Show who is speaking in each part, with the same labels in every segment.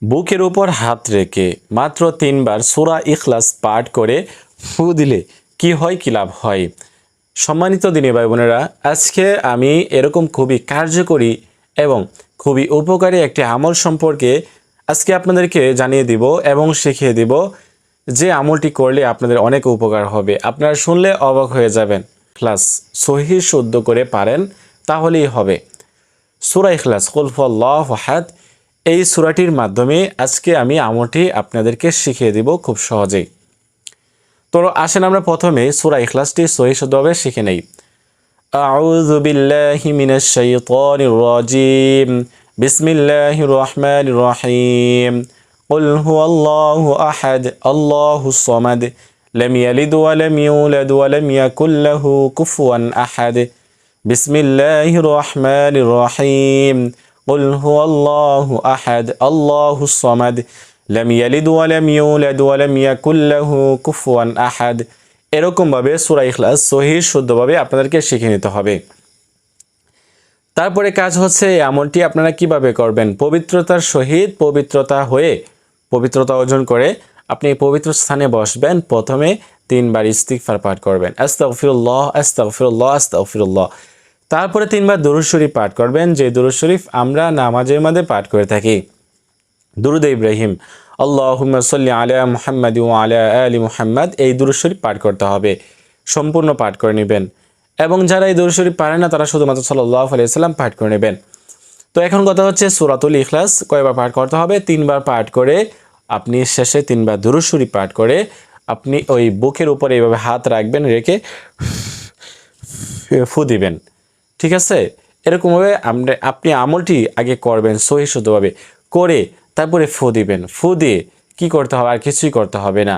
Speaker 1: বুকের উপর হাত রেখে মাত্র 3 বার সূরা ইখলাস পাঠ করে ফু দিলে কি হয়, কি লাভ হয়? সম্মানিত দিনী ভাই বোনেরা, আজকে আমি এরকম খুবই কার্যকরী এবং খুবই উপকারী একটি আমল সম্পর্কে আজকে আপনাদেরকে জানিয়ে দিব এবং শিখিয়ে দিব, যে আমলটি করলে আপনাদের অনেক উপকার হবে। আপনারা শুনলে অবাক হয়ে যাবেন। ক্লাস সহিহ শুদ্ধ করে পারেন তাহলেই হবে। সূরা ইখলাস, কুল হুয়াল্লাহু আহাদ, এই সূরাটির মাধ্যমে আজকে আমি আমলটি আপনাদেরকে শিখিয়ে দিব খুব সহজেই। তো আসেন আমরা প্রথমে সূরা ইখলাসটি সহিহ শুদ্ধভাবে শিখে নেই। আউযু বিল্লাহি মিনাশ শাইতানির রাজিম। বিসমিল্লাহির রহমানির রহিম। কুল হুয়াল্লাহু আহাদ, আল্লাহুস সামাদ, লাম ইয়ালিদ ওয়া লাম ইউলাদ ওয়া লাম ইয়াকুল লাহু কুফুয়ান আহাদ। বিসমিল্লাহির রহমানির রহিম। কুল হুয়াল্লাহু আহাদ, আল্লাহুস সামাদ, লাম ইয়ালিদ ওয়া লাম ইউলাদ ওয়া লাম ইয়াকুল লাহু কুফুয়ান আহাদ। এরকমভাবে সূরা ইখলাস সহিহ শুদ্ধভাবে আপনাদেরকে শিখে নিতে হবে। তারপরে কাজ হচ্ছে এই আমলটি আপনারা কিভাবে করবেন। পবিত্রতার সহিত পবিত্রতা অর্জন করে আপনি পবিত্র স্থানে বসবেন। প্রথমে 3 বার ইস্তিগফার পাঠ করবেন, আস্তাগফিরুল্লাহ আস্তাগফিরুল্লাহ আস্তাগফিরুল্লাহ। তারপরে 3 বার দুরূদ শরীফ পাঠ করবেন, যে দুরূদ শরীফ আমরা নামাজের মধ্যে পাঠ করে থাকি। দুরূদ ইব্রাহিম, আল্লাহুম্মা সাল্লি আলা মুহাম্মাদ ওয়া আলা আলি মুহাম্মাদ, এই দুরূদ শরীফ পাঠ করতে হবে। সম্পূর্ণ পাঠ করে নেবেন। এবং যারা এই দুরূদ শরীফ পারে না তারা শুধুমাত্র সাল্লাল্লাহু আলাইহি ওয়াসাল্লাম পাঠ করে নেবেন। তো এখন কথা হচ্ছে সূরাতুল ইখলাস কয়বার পাঠ করতে হবে? 3 বার পাঠ করে আপনি শেষে 3 বার দুরূদ শরীফ পাঠ করে আপনি ওই বুকের উপরে এইভাবে হাত রাখবেন, রেখে ফু দিবেন। ঠিক আছে? এরকমভাবে আপনি আমলটি আগে করবেন সহিহ শুদ্ধভাবে করে, তারপরে ফু দিবেন। ফু দিয়ে কী করতে হবে? আর কিছুই করতে হবে না।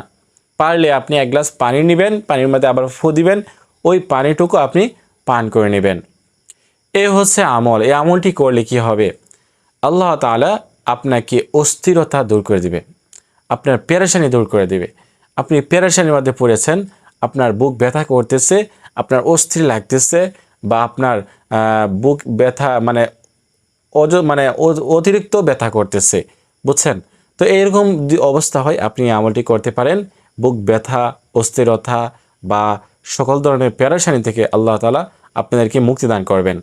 Speaker 1: পারলে আপনি 1 গ্লাস পানি নেবেন, পানির মধ্যে আবার ফু দিবেন, ওই পানিটুকু আপনি পান করে নেবেন। এই হচ্ছে আমল। এই আমলটি করলে কি হবে? আল্লাহ তাআলা আপনাকে অস্থিরতা দূর করে দিবে, আপনার পেরেশানি দূর করে দিবে। আপনি পেরেশানির মধ্যে পড়েছেন, আপনার বুক ব্যথা করতেছে, আপনার অস্থির লাগতেছে, বা আপনার বুক ব্যথা মানে অতিরিক্ত ব্যথা করতেছে, বুঝছেন? তো এইরকম যদি অবস্থা হয় আপনি আমলটি করতে পারেন। বুক ব্যথা, অস্থিরতা বা সকল ধরনের পেরেশানি থেকে আল্লাহ তাআলা আপনাদেরকে মুক্তি দান করবেন।